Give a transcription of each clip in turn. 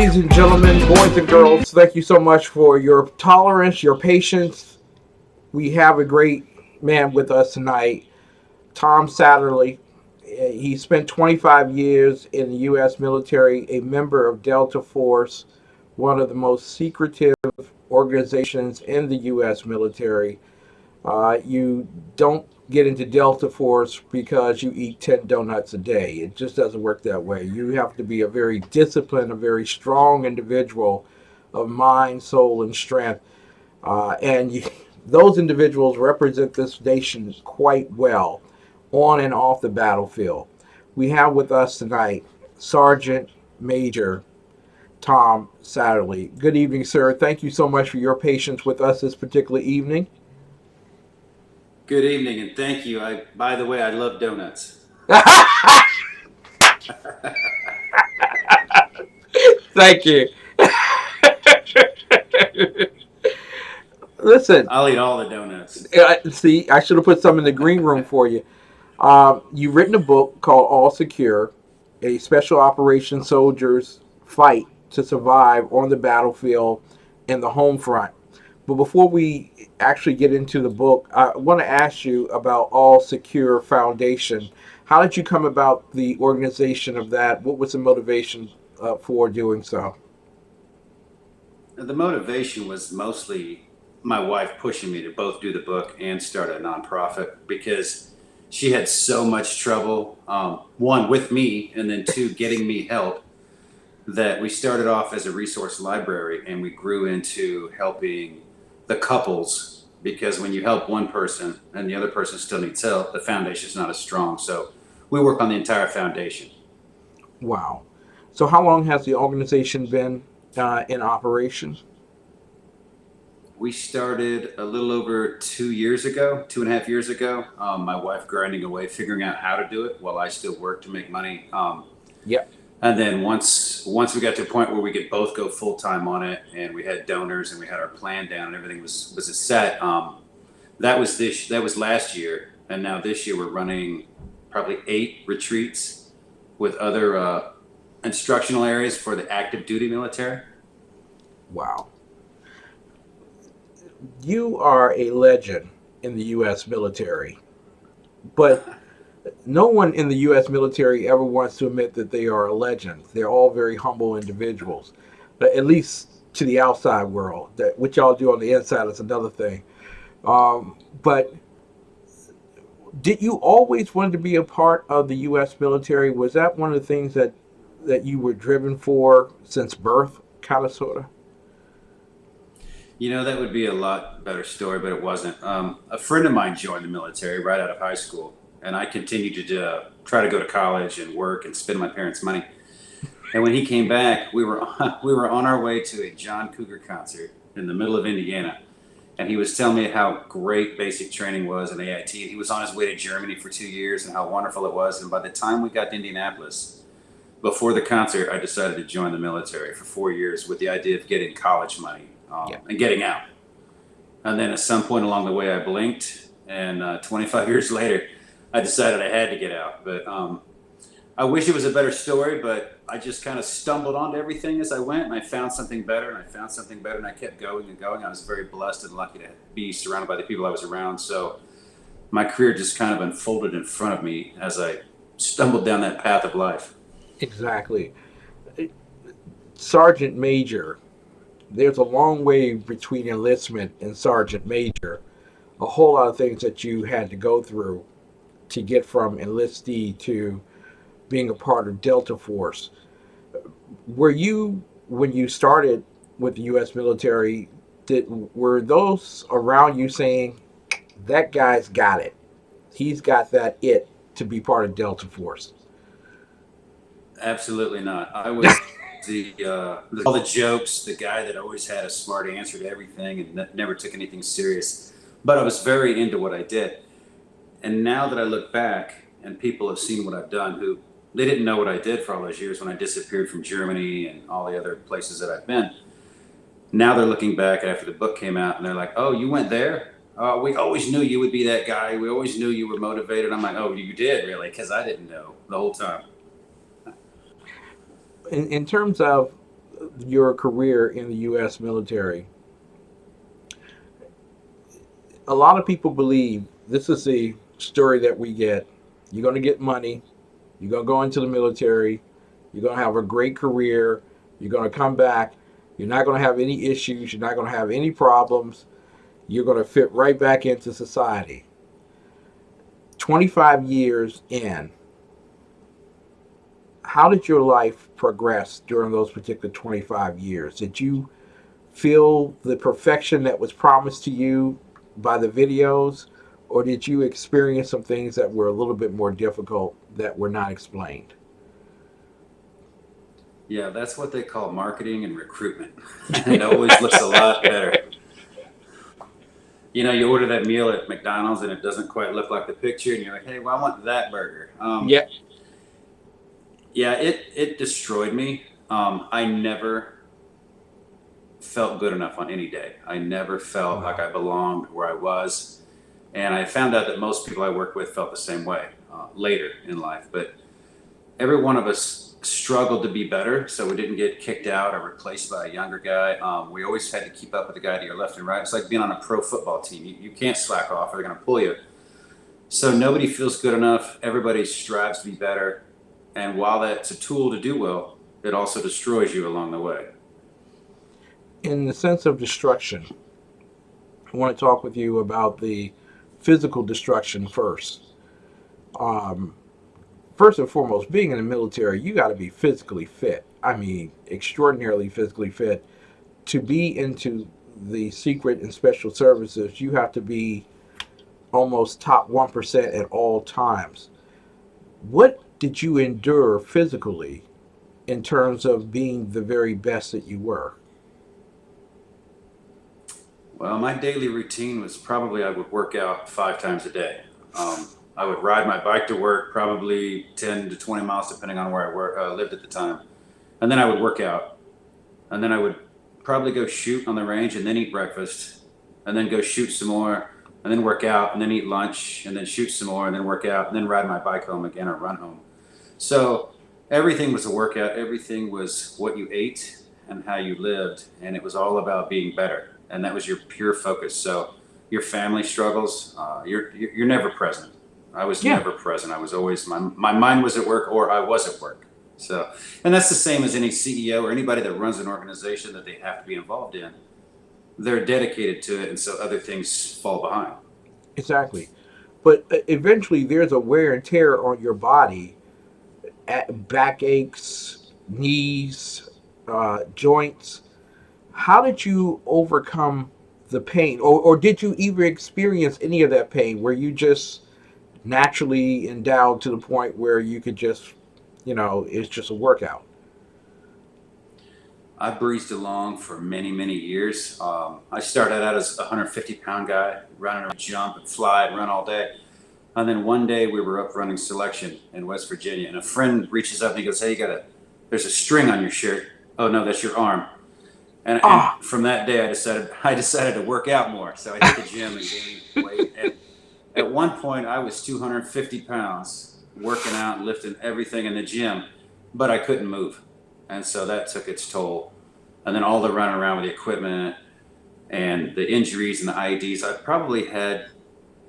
Ladies and gentlemen, boys and girls, thank you so much for your tolerance, your patience. We have a great man with us tonight, Tom Satterly. He spent 25 years in the U.S. military, a member of Delta Force, one of the most secretive organizations in the U.S. military. You don't get into Delta Force because you eat 10 donuts a day. It just doesn't work that way. You have to be a very disciplined, a very strong individual of mind, soul, and strength. Those individuals represent this nation quite well on and off the battlefield. We have with us tonight Sergeant Major Tom Satterly. Good evening, sir. Thank you so much for your patience with us this particular evening. Good evening, and thank you. By the way, I love donuts. Thank you. Listen, I'll eat all the donuts. see, I should have put some in the green room for you. You've written a book called All Secure, a special operations soldiers fight to survive on the battlefield in the home front. But before we actually get into the book, I want to ask you about All Secure Foundation. How did you come about the organization of that? What was the motivation for doing so? The motivation was mostly my wife pushing me to both do the book and start a nonprofit because she had so much trouble, one, with me, and then two, getting me help, that we started off as a resource library and we grew into helping the couples because when you help one person and the other person still needs help, the foundation is not as strong. So we work on the entire foundation. Wow. So, how long has the organization been in operation? We started a little over 2 years ago, 2.5 years ago. My wife grinding away, figuring out how to do it while I still work to make money. Yep. And then once we got to a point where we could both go full time on it, and we had donors and we had our plan down and everything was a set. That was last year, and now this year we're running probably 8 retreats with other instructional areas for the active duty military. Wow. You are a legend in the U.S. military, but no one in the U.S. military ever wants to admit that they are a legend. They're all very humble individuals, but at least to the outside world. That what y'all do on the inside is another thing. But did you always want to be a part of the U.S. military? Was that one of the things that you were driven for since birth, kind of, sort of? That would be a lot better story, but it wasn't. A friend of mine joined the military right out of high school, and I continued to try to go to college and work and spend my parents' money. And when he came back, we were we were on our way to a John Cougar concert in the middle of Indiana, and he was telling me how great basic training was in AIT. He was on his way to Germany for 2 years and how wonderful it was. And by the time we got to Indianapolis, before the concert, I decided to join the military for 4 years with the idea of getting college money Yeah. and getting out. And then at some point along the way, I blinked, and 25 years later, I decided I had to get out. But I wish it was a better story, but I just kind of stumbled onto everything as I went, and I found something better, and I found something better, and I kept going and going. I was very blessed and lucky to be surrounded by the people I was around. So my career just kind of unfolded in front of me as I stumbled down that path of life. Exactly. Sergeant Major, there's a long way between enlistment and Sergeant Major. A whole lot of things that you had to go through to get from enlistee to being a part of Delta Force. Were you, when you started with the U.S. military, were those around you saying, that guy's got it? He's got that it to be part of Delta Force? Absolutely not. I was all the jokes, the guy that always had a smart answer to everything and never took anything serious. But I was very into what I did. And now that I look back and people have seen what I've done, who they didn't know what I did for all those years when I disappeared from Germany and all the other places that I've been. Now they're looking back after the book came out and they're like, "Oh, you went there? Oh, we always knew you would be that guy. We always knew you were motivated." I'm like, "Oh, you did really?" Because I didn't know the whole time. In terms of your career in the U.S. military, a lot of people believe this is the story that we get. You're going to get money. You're going to go into the military. You're going to have a great career. You're going to come back. You're not going to have any issues. You're not going to have any problems. You're going to fit right back into society. 25 years in, how did your life progress during those particular 25 years? Did you feel the perfection that was promised to you by the videos, or did you experience some things that were a little bit more difficult that were not explained? Yeah, that's what they call marketing and recruitment. And it always looks a lot better. You know, you order that meal at McDonald's and it doesn't quite look like the picture, and you're like, hey, well, I want that burger. Yeah. Yeah, it destroyed me. I never felt good enough on any day. I never felt like Wow. I belonged where I was. And I found out that most people I work with felt the same way later in life. But every one of us struggled to be better, so we didn't get kicked out or replaced by a younger guy. We always had to keep up with the guy to your left and right. It's like being on a pro football team. You can't slack off or they're going to pull you. So nobody feels good enough. Everybody strives to be better. And while that's a tool to do well, it also destroys you along the way. In the sense of destruction, I want to talk with you about the physical destruction first. Um, First and foremost, being in the military, you got to be physically fit. I mean, extraordinarily physically fit. To be into the secret and special services, you have to be almost top 1% at all times. What did you endure physically in terms of being the very best that you were? Well, my daily routine was probably I would work out 5 times a day. I would ride my bike to work, probably 10 to 20 miles, depending on where lived at the time. And then I would work out. And then I would probably go shoot on the range and then eat breakfast. And then go shoot some more. And then work out and then eat lunch. And then shoot some more and then work out. And then ride my bike home again or run home. So everything was a workout. Everything was what you ate and how you lived. And it was all about being better. And that was your pure focus. So your family struggles, you're never present. I was Yeah, never present. I was always, my mind was at work or I was at work. So, and that's the same as any CEO or anybody that runs an organization that they have to be involved in. They're dedicated to it. And so other things fall behind. exactly. But eventually, there's a wear and tear on your body, back aches, knees, joints. How did you overcome the pain, or did you even experience any of that pain? Were you just naturally endowed to the point where you could just, it's just a workout? I breezed along for many, many years. I started out as a 150-pound guy, running around, jump and fly and run all day. And then one day we were up running selection in West Virginia, and a friend reaches up and he goes, "Hey, there's a string on your shirt. Oh no, that's your arm." And Ah, from that day, I decided to work out more. So I hit the gym and gained weight. And at one point, I was 250 pounds, working out and lifting everything in the gym, but I couldn't move, and so that took its toll. And then all the running around with the equipment and the injuries and the IEDs, I probably had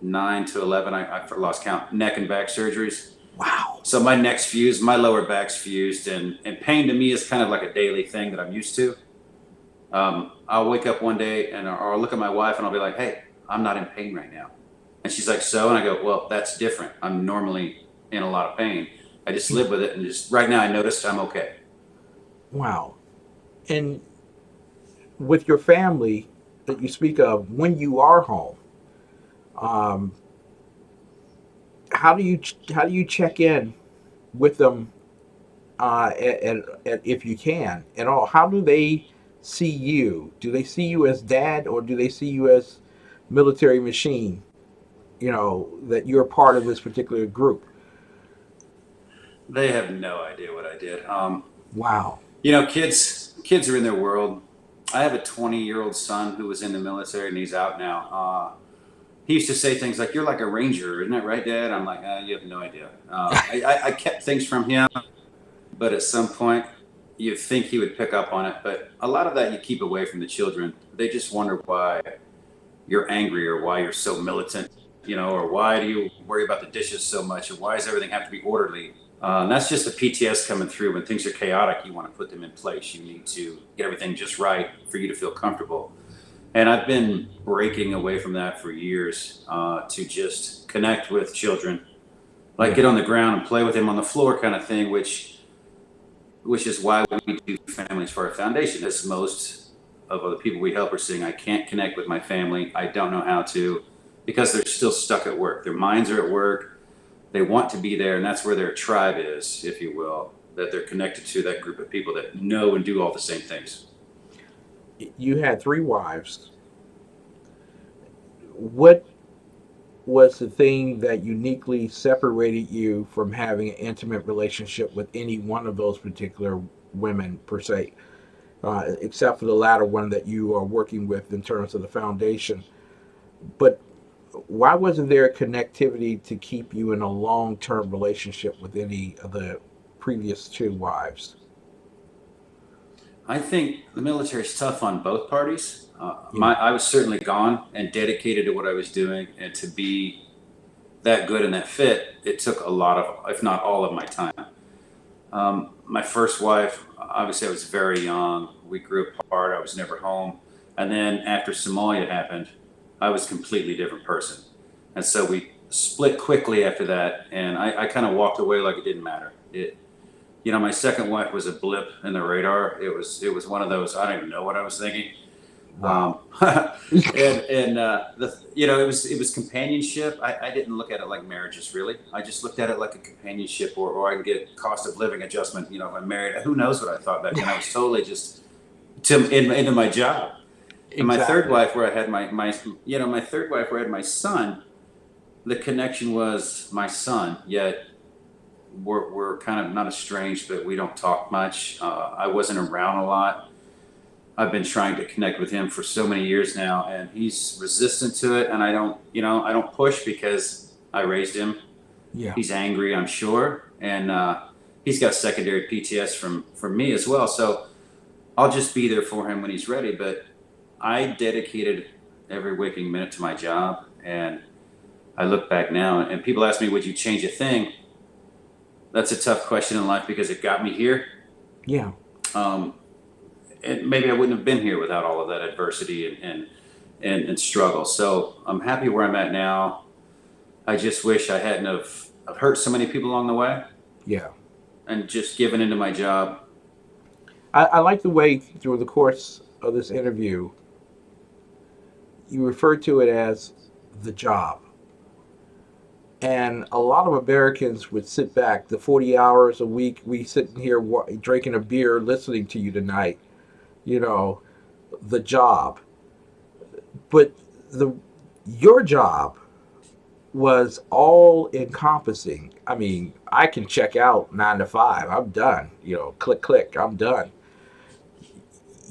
9 to 11. I lost count. Neck and back surgeries. wow. So my neck's fused, my lower back's fused, and pain to me is kind of like a daily thing that I'm used to. I'll wake up one day and or I'll look at my wife and I'll be like, "Hey, I'm not in pain right now," and she's like, "So?" And I go, "Well, that's different. I'm normally in a lot of pain. I just live with it, and just right now I noticed I'm okay." Wow. And with your family that you speak of, when you are home, um, how do you check in with them, if you can at all? How do they see you? Do they see you as dad, or do they see you as military machine? That you're part of this particular group. They have no idea what I did. Wow. Kids are in their world. I have a 20-year-old son who was in the military and he's out now. He used to say things like, "You're like a ranger, isn't that right, Dad?" I'm like, "You have no idea." I kept things from him, but at some point, you think he would pick up on it, but a lot of that you keep away from the children. They just wonder why you're angry or why you're so militant, or why do you worry about the dishes so much, or why does everything have to be orderly? And that's just the PTS coming through. When things are chaotic, you want to put them in place. You need to get everything just right for you to feel comfortable. And I've been breaking away from that for years, to just connect with children, like get Yeah. on the ground and play with them on the floor, kind of thing. Which is why we do families for our foundation. As most of the people we help are saying, I can't connect with my family. I don't know how to, because they're still stuck at work. Their minds are at work. They want to be there, and that's where their tribe is, if you will, that they're connected to that group of people that know and do all the same things. You had three wives. What was the thing that uniquely separated you from having an intimate relationship with any one of those particular women per se, except for the latter one that you are working with in terms of the foundation? But why wasn't there a connectivity to keep you in a long-term relationship with any of the previous two wives? I think the military is tough on both parties. Yeah, I was certainly gone and dedicated to what I was doing, and to be that good and that fit, it took a lot of, if not all of my time. My first wife, obviously, I was very young. We grew apart. I was never home. And then after Somalia happened, I was a completely different person. And so we split quickly after that. And I kind of walked away like it didn't matter. My second wife was a blip in the radar. It was one of those, I don't even know what I was thinking. wow. It was companionship. I didn't look at it like marriages really. I just looked at it like a companionship, or I can get cost of living adjustment. If I'm married, who knows what I thought back then. I was totally just into my job. And my third Exactly. wife, where I had my third wife, where I had my son, the connection was my son. Yet we're kind of not estranged, but we don't talk much. I wasn't around a lot. I've been trying to connect with him for so many years now, and he's resistant to it. And I don't push because I raised him. Yeah. He's angry, I'm sure, and he's got secondary PTS from me as well. So I'll just be there for him when he's ready. But I dedicated every waking minute to my job, and I look back now, and people ask me, "Would you change a thing?" That's a tough question in life because it got me here. Yeah. Um, and maybe I wouldn't have been here without all of that adversity and struggle. So I'm happy where I'm at now. I just wish I hadn't have I've hurt so many people along the way, Yeah. and just given into my job. I like the way through the course of this interview you refer to it as the job. And a lot of Americans would sit back the 40 hours a week we sitting here drinking a beer listening to you tonight, you know, the job. But the your job was all encompassing. I mean, I can check out 9 to 5. I'm done. Click, click. I'm done.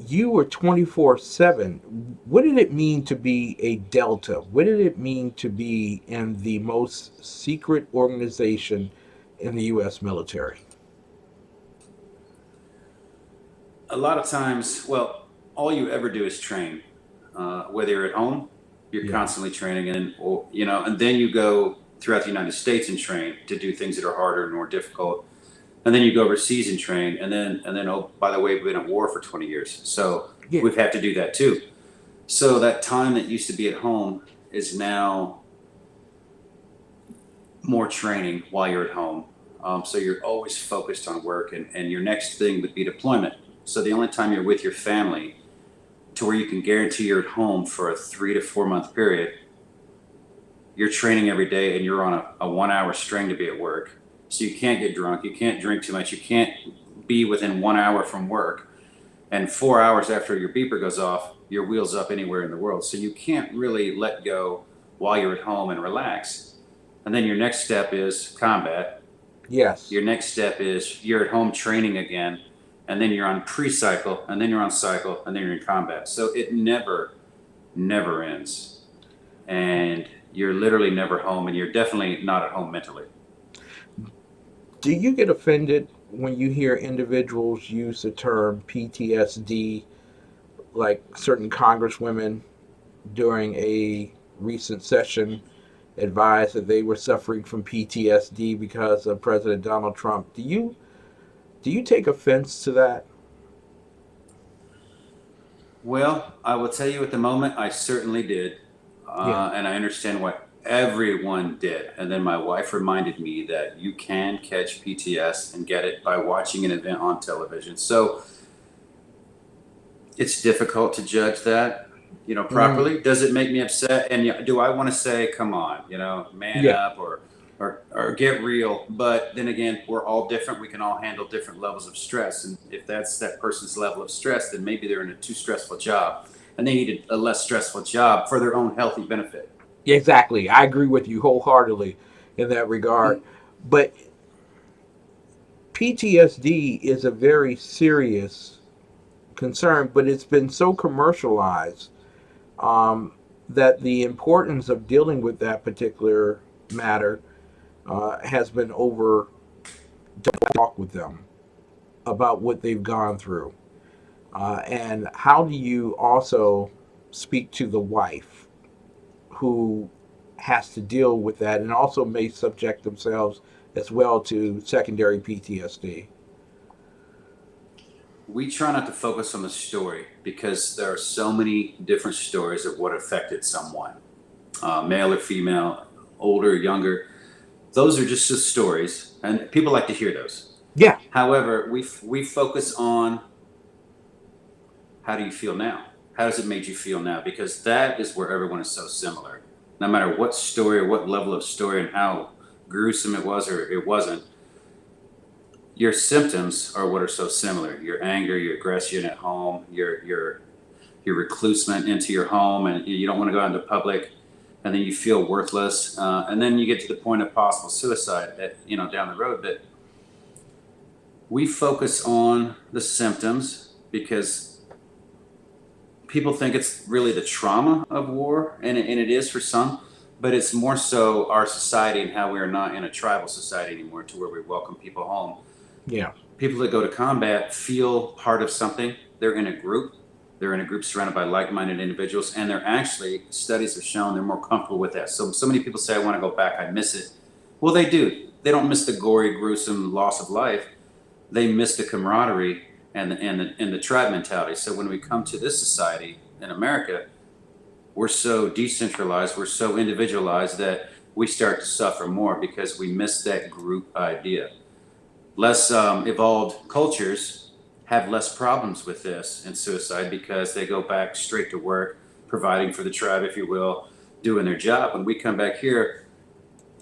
You were 24/7. What did it mean to be a Delta? What did it mean to be in the most secret organization in the U.S. military? A lot of times, well, all you ever do is train. Whether you're at home, you're Yeah. constantly training, and then you go throughout the United States and train to do things that are harder and more difficult. And then you go overseas and train, and then oh, by the way, we've been at war for 20 years, so Yeah. we've had to do that too. So that time that used to be at home is now more training while you're at home. So you're always focused on work, and your next thing would be deployment. So the only time you're with your family, to where you can guarantee you're at home for a 3 to 4 month period, you're training every day, and you're on a 1 hour string to be at work. So you can't get drunk, you can't drink too much, you can't be within 1 hour from work. And 4 hours after your beeper goes off, your wheels up anywhere in the world. So you can't really let go while you're at home and relax. And then your next step is combat. Yes. Your next step is you're at home training again, and then you're on pre-cycle, and then you're on cycle, and then you're in combat. So it never ends, and you're literally never home, and you're definitely not at home mentally. Do you get offended when you hear individuals use the term PTSD, like certain congresswomen during a recent session advised that they were suffering from PTSD because of President Donald Trump. Do you take offense to that? Well, I will tell you at the moment, I certainly did. Yeah, And I understand what everyone did. And then my wife reminded me that you can catch PTS and get it by watching an event on television. So it's difficult to judge that, mm, properly. Does it make me upset? And do I want to say, come on, man yeah, up or get real? But then again, we're all different. We can all handle different levels of stress. And if that's that person's level of stress, then maybe they're in a too stressful job and they need a less stressful job for their own healthy benefit. exactly. I agree with you wholeheartedly in that regard. But PTSD is a very serious concern, but it's been so commercialized um, that the importance of dealing with that particular matter has been over talk with them about what they've gone through. And how do you also speak to the wife who has to deal with that and also may subject themselves as well to secondary PTSD? We try not to focus on the story because there are so many different stories of what affected someone, male or female, older, younger. Those are just the stories, and people like to hear those. Yeah, However, we focus on how do you feel now? How does it make you feel now? Because that is where everyone is so similar. No matter what story or what level of story and how gruesome it was or it wasn't, your symptoms are what are so similar. Your anger, your aggression at home, your reclusement into your home, and you don't want to go out into public, and then you feel worthless, and then you get to the point of possible suicide down the road. But we focus on the symptoms because people think it's really the trauma of war, and it is for some, but it's more so our society and how we are not in a tribal society anymore to where we welcome people home. yeah, People that go to combat feel part of something. They're in a group. They're in a group surrounded by like-minded individuals, and they're actually, studies have shown they're more comfortable with that. So many people say, "I want to go back. I miss it." Well, they do. They don't miss the gory, gruesome loss of life. They miss the camaraderie and the tribe mentality. So when we come to this society in America, we're so decentralized, we're so individualized that we start to suffer more because we miss that group idea. Less evolved cultures have less problems with this and suicide because they go back straight to work, providing for the tribe, if you will, doing their job. When we come back here,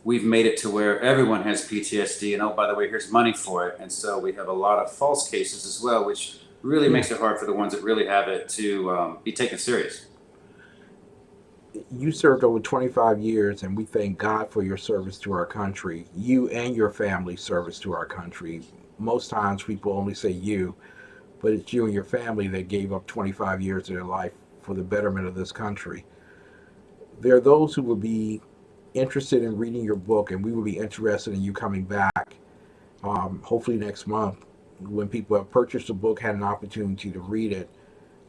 we've made it to where everyone has PTSD, and oh, by the way, here's money for it. And so we have a lot of false cases as well, which really yeah. makes it hard for the ones that really have it to be taken serious. You served over 25 years, and we thank God for your service to our country. You and your family's service to our country. Most times people only say you, but it's you and your family that gave up 25 years of their life for the betterment of this country. There are those who will be interested in reading your book, and we will be interested in you coming back, hopefully next month, when people have purchased the book, had an opportunity to read it.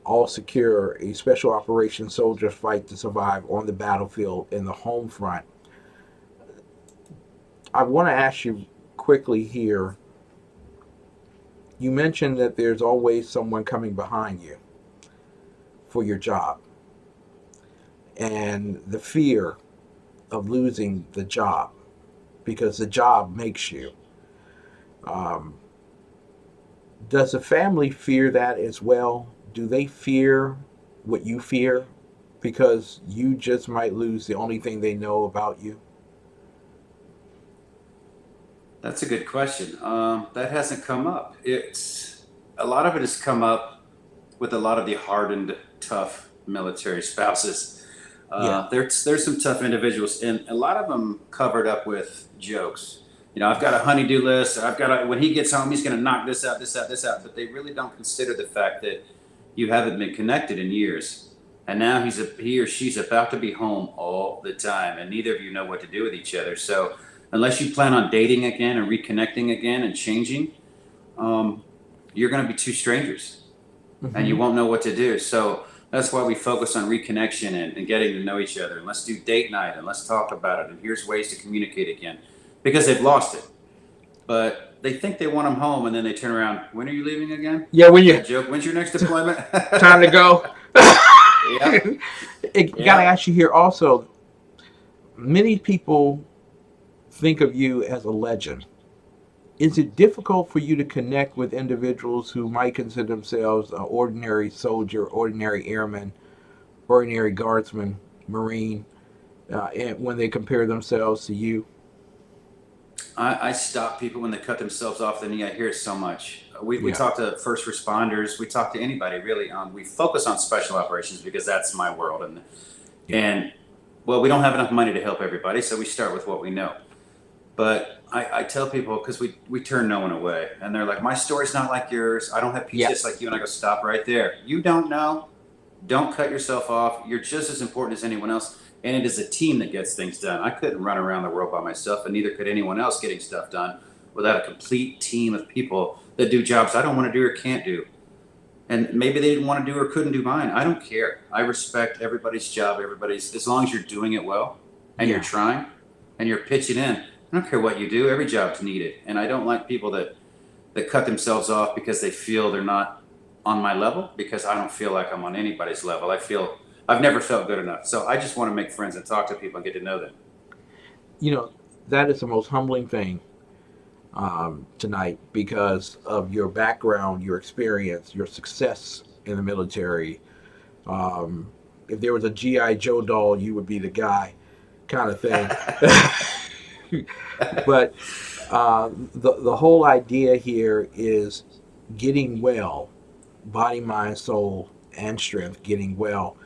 All secure, a special operations soldiers fight to survive on the battlefield in the home front. I want to ask you quickly here. You mentioned that there's always someone coming behind you for your job, and the fear of losing the job because the job makes you. Um, does the family fear that as well? Do they fear what you fear because you just might lose the only thing they know about you? That's a good question. That hasn't come up. It's a lot of it has come up with a lot of the hardened, tough military spouses. Yeah, There's some tough individuals, and a lot of them covered up with jokes. I've got a honeydew list. When he gets home, he's going to knock this out, this out, this out. But they really don't consider the fact that you haven't been connected in years, and now he or she's about to be home all the time, and neither of you know what to do with each other. So unless you plan on dating again and reconnecting again and changing, you're going to be two strangers and you Mm-hmm. won't know what to do. So that's why we focus on reconnection and getting to know each other. And let's do date night and let's talk about it. And here's ways to communicate again, because they've lost it. But they think they want them home, and then they turn around. When are you leaving again? Yeah, when you That joke. When's your next deployment? time to go. Yep. Got to Yep. ask you here also. Many people think of you as a legend. Is it difficult for you to connect with individuals who might consider themselves an ordinary soldier, ordinary airman, ordinary guardsman, marine, and when they compare themselves to you? I stop people when they cut themselves off the knee. I hear it so much. We Yeah, talk to first responders. We talk to anybody really. We focus on special operations because that's my world, yeah, and well, we don't have enough money to help everybody, so we start with what we know. But I tell people, because we turn no one away, and they're like, my story's not like yours. I don't have yeah, PTS like you, and I go, stop right there. You don't know. Don't cut yourself off. You're just as important as anyone else. And it is a team that gets things done. I couldn't run around the world by myself, and neither could anyone else getting stuff done without a complete team of people that do jobs I don't want to do or can't do. And maybe they didn't want to do or couldn't do mine. I don't care. I respect everybody's job, as long as you're doing it well and you're yeah, trying and you're pitching in. I don't care what you do. Every job's needed. And I don't like people that cut themselves off because they feel they're not on my level, because I don't feel like I'm on anybody's level. I've never felt good enough. So I just want to make friends and talk to people and get to know them. you know, that is the most humbling thing tonight because of your background, your experience, your success in the military. Um, if there was a GI Joe doll, you would be the guy, kind of thing. But the whole idea here is getting well, body, mind, soul, and strength. Getting well.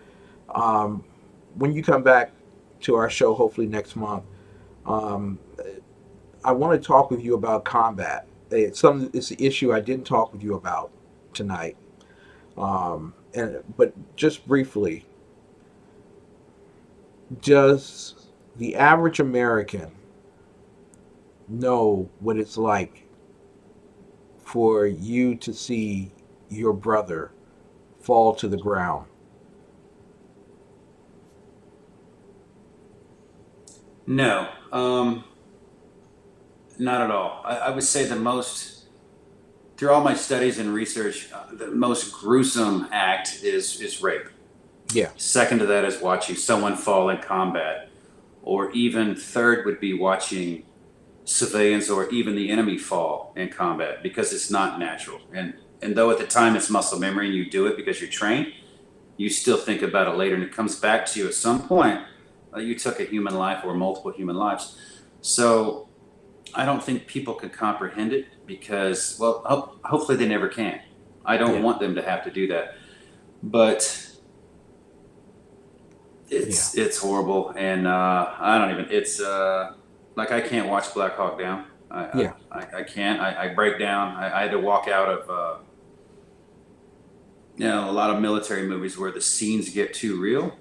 Um, when you come back to our show, hopefully next month, um, I want to talk with you about combat. It's the issue I didn't talk with you about tonight. But just briefly, does the average American know what it's like for you to see your brother fall to the ground? No, not at all. I would say through all my studies and research, the most gruesome act is rape. Yeah, Second to that is watching someone fall in combat, or even third would be watching civilians or even the enemy fall in combat, because it's not natural. And though at the time it's muscle memory and you do it because you're trained, you still think about it later, and it comes back to you at some point. You took a human life or multiple human lives. So I don't think people can comprehend it because, well, hopefully they never can. I don't yeah, want them to have to do that, but yeah, it's horrible, and I don't even. It's like I can't watch Black Hawk Down. yeah, I can't. I break down. I had to walk out of a lot of military movies where the scenes get too real,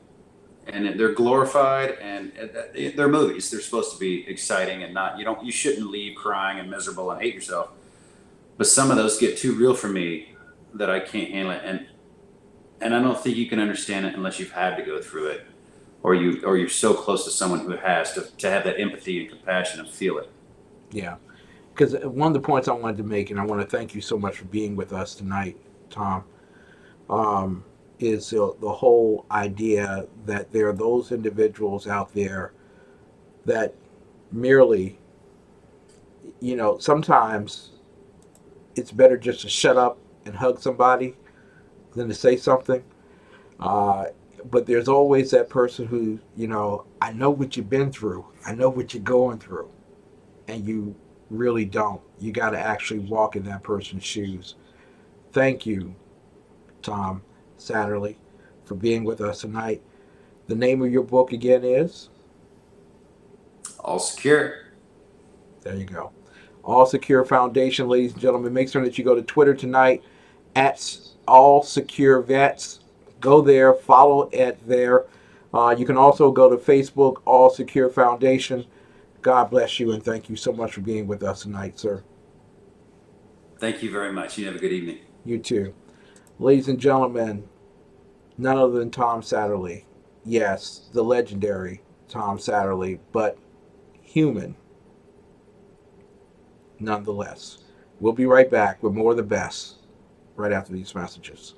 and they're glorified, and they're movies. They're supposed to be exciting and not. You shouldn't leave crying and miserable and hate yourself. But some of those get too real for me that I can't handle it, and I don't think you can understand it unless you've had to go through it, or you're so close to someone who has to have that empathy and compassion and feel it. yeah. Because one of the points I wanted to make, and I want to thank you so much for being with us tonight, Tom, um, is the whole idea that there are those individuals out there that merely, sometimes it's better just to shut up and hug somebody than to say something. Uh, but there's always that person who, I know what you've been through, I know what you're going through, and you really don't. You got to actually walk in that person's shoes. Thank you, Tom Satterly, for being with us tonight. The name of your book again is? All secure. There you go. All Secure Foundation, ladies and gentlemen. Make sure that you go to Twitter tonight at All Secure Vets. Go there, follow it there. You can also go to Facebook, All Secure Foundation. God bless you, and thank you so much for being with us tonight, sir. Thank you very much. You have a good evening. You too. Ladies and gentlemen, none other than Tom Satterly. Yes, the legendary Tom Satterly, but human nonetheless. We'll be right back with more of the best right after these messages.